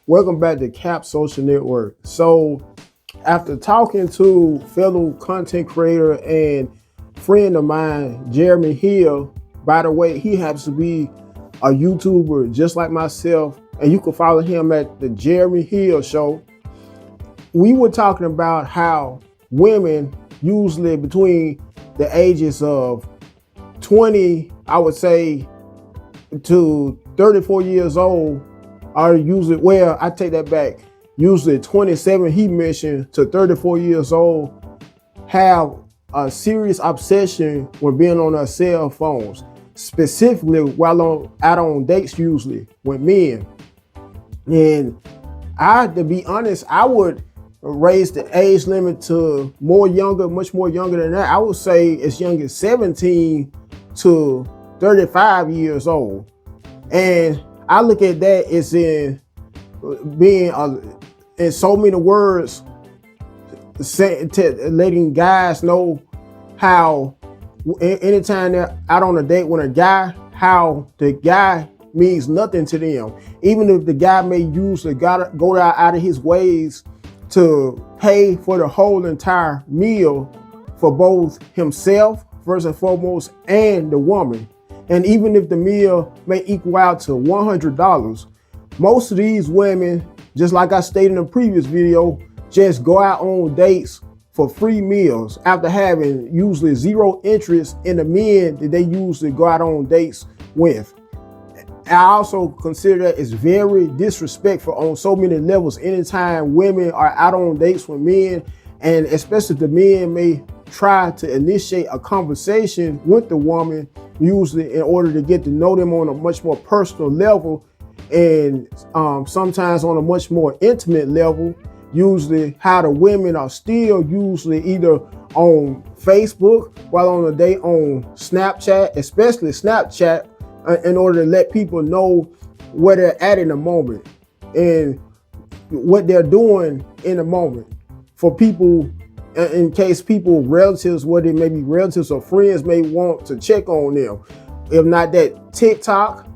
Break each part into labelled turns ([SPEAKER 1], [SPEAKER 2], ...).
[SPEAKER 1] Welcome back to Cap Social Network. So, after talking to fellow content creator and friend of mine, Jeremy Hill, by the way, he happens to be a YouTuber just like myself, and you can follow him at the Jeremy Hill Show. We were talking about how women, usually between the ages of 20, I would say, to 34 years old, are usually, well, I take that back, usually 27, he mentioned, to 34 years old, have a serious obsession with being on their cell phones, specifically while out on dates, usually with men. And to be honest, I would raise the age limit to much more younger than that. I would say as young as 17 to 35 years old. And I look at that as in being, in so many words, letting guys know how anytime they're out on a date with a guy, how the guy means nothing to them. Even if the guy may usually go out of his ways to pay for the whole entire meal for both himself, first and foremost, and the woman. And even if the meal may equal out to $100, most of these women, just like I stated in the previous video, just go out on dates for free meals after having usually zero interest in the men that they usually go out on dates with. I also consider that it's very disrespectful on so many levels. Anytime women are out on dates with men, and especially the men may try to initiate a conversation with the woman, usually in order to get to know them on a much more personal level, and sometimes on a much more intimate level. Usually how the women are still usually either on Facebook while on a date, on Snapchat, especially Snapchat, in order to let people know where they're at in the moment and what they're doing in the moment. For people, in case people, relatives, whether it may be relatives or friends, may want to check on them. If not that, TikTok,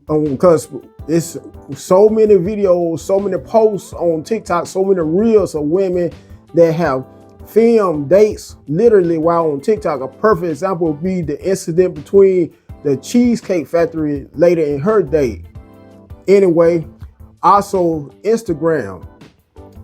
[SPEAKER 1] because it's so many videos, so many posts on TikTok, so many reels of women that have filmed dates literally while on TikTok. A perfect example would be the incident between the Cheesecake Factory lady and her date. Anyway, also Instagram.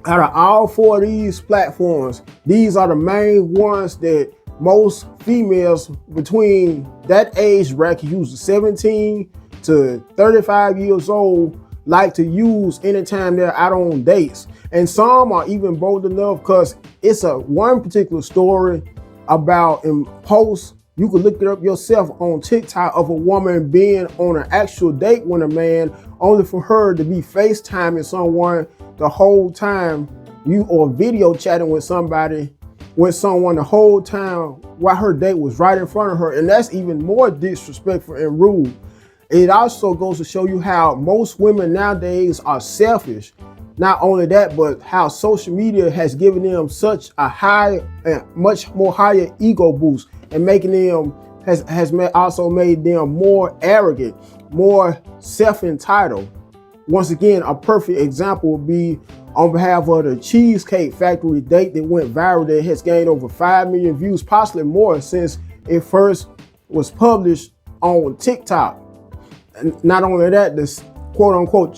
[SPEAKER 1] Out of all four of these platforms, these are the main ones that most females between that age bracket, usually 17 to 35 years old, like to use anytime they're out on dates. And some are even bold enough, because it's one particular story about, in posts, you can look it up yourself on TikTok, of a woman being on an actual date with a man, only for her to be FaceTiming someone the whole time, or video chatting with someone the whole time while her date was right in front of her. And that's even more disrespectful and rude. It also goes to show you how most women nowadays are selfish. Not only that, but how social media has given them such a high and much more higher ego boost, and making them also made them more arrogant, more self-entitled. Once again, a perfect example would be on behalf of the Cheesecake Factory date that went viral, that has gained over 5 million views, possibly more, since it first was published on TikTok. And not only that, this quote unquote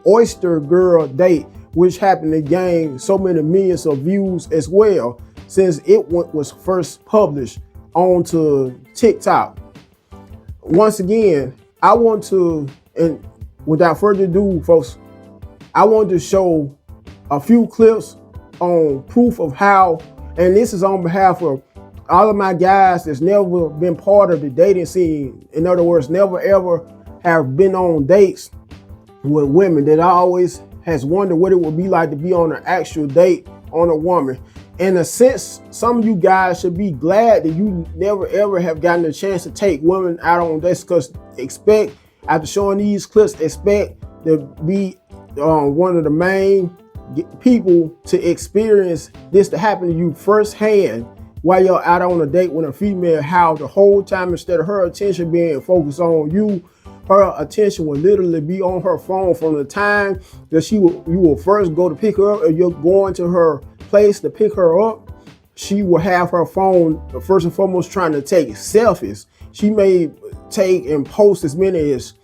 [SPEAKER 1] oyster girl date, which happened to gain so many millions of views as well, since it was first published onto TikTok. Once again, I want to, and without further ado, folks, I want to show a few clips on proof of how, and this is on behalf of all of my guys that's never been part of the dating scene. In other words, never ever have been on dates with women, that I always has wondered what it would be like to be on an actual date on a woman. In a sense, some of you guys should be glad that you never ever have gotten a chance to take women out on dates, because after showing these clips, expect to be one of the main people to experience this to happen to you firsthand while you're out on a date with a female, how the whole time, instead of her attention being focused on you, her attention will literally be on her phone from the time that you will first go to pick her up, or you're going to her place to pick her up. She will have her phone first and foremost trying to take selfies. She may take and post as many as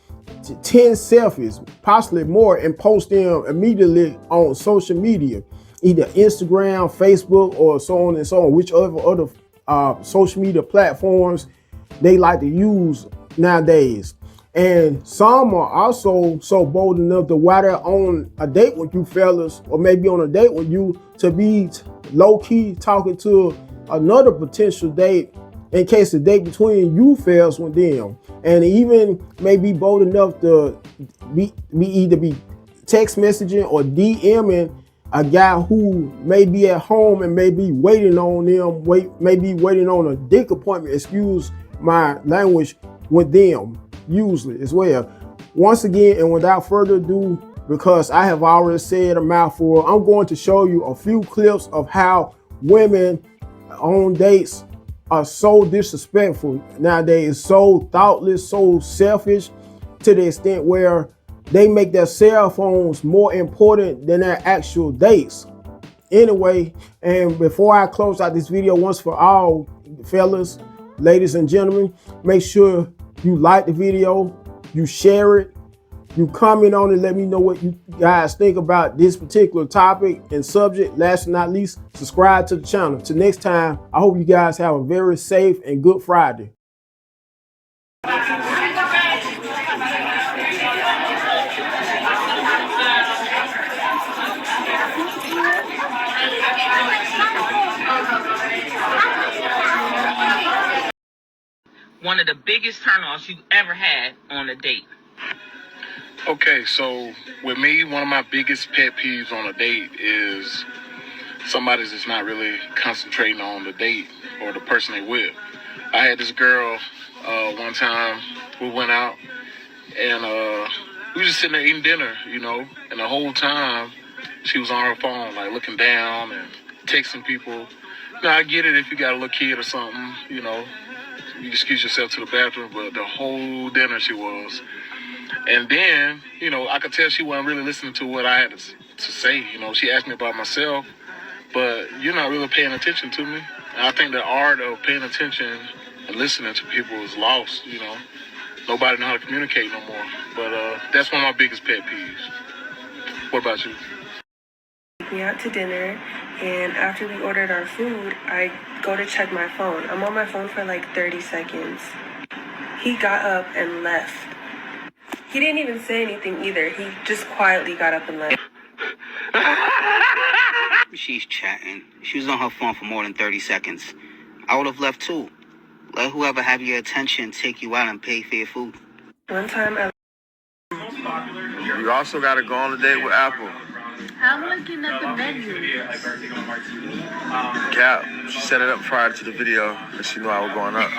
[SPEAKER 1] 10 selfies, possibly more, and post them immediately on social media, either Instagram, Facebook, or so on and so on, whichever other social media platforms they like to use nowadays. And some are also so bold enough to, while they're on a date with you fellas, or maybe on a date with you, to be low-key talking to another potential date in case the date between you fails with them. And even may be bold enough to either be text messaging or DMing a guy who may be at home and may be waiting on them, may be waiting on a dick appointment, excuse my language, with them, usually as well. Once again, and without further ado, because I have already said a mouthful, I'm going to show you a few clips of how women on dates are so disrespectful nowadays, so thoughtless, so selfish, to the extent where they make their cell phones more important than their actual dates. Anyway, and before I close out this video once for all, fellas, ladies and gentlemen, make sure you like the video, you share it, you comment on it, let me know what you guys think about this particular topic and subject. Last but not least, subscribe to the channel. Till next time, I hope you guys have a very safe and good Friday.
[SPEAKER 2] One of the biggest turnoffs you've ever had on a date?
[SPEAKER 3] Okay, so with me, one of my biggest pet peeves on a date is somebody's just not really concentrating on the date or the person they with. I had this girl one time, we went out and we were just sitting there eating dinner, you know, and the whole time she was on her phone, like looking down and texting people. Now, I get it if you got a little kid or something, you know, you excuse yourself to the bathroom, but the whole dinner she was. And then, you know, I could tell she wasn't really listening to what I had to say. You know, she asked me about myself, but you're not really paying attention to me. And I think the art of paying attention and listening to people is lost, you know. Nobody know how to communicate no more. But that's one of my biggest pet peeves. What about you?
[SPEAKER 4] Me out to dinner, and after we ordered our food, I go to check my phone. I'm on my phone for like 30 seconds. He got up and left. He didn't even say anything either. He just quietly got up and left.
[SPEAKER 5] She's chatting. She was on her phone for more than 30 seconds. I would have left too. Let whoever have your attention take you out and pay for your food.
[SPEAKER 4] One time
[SPEAKER 6] You also got to go on a date with Apple.
[SPEAKER 7] I'm looking at the menu.
[SPEAKER 6] Cap, she set it up prior to the video, and she knew I was going up.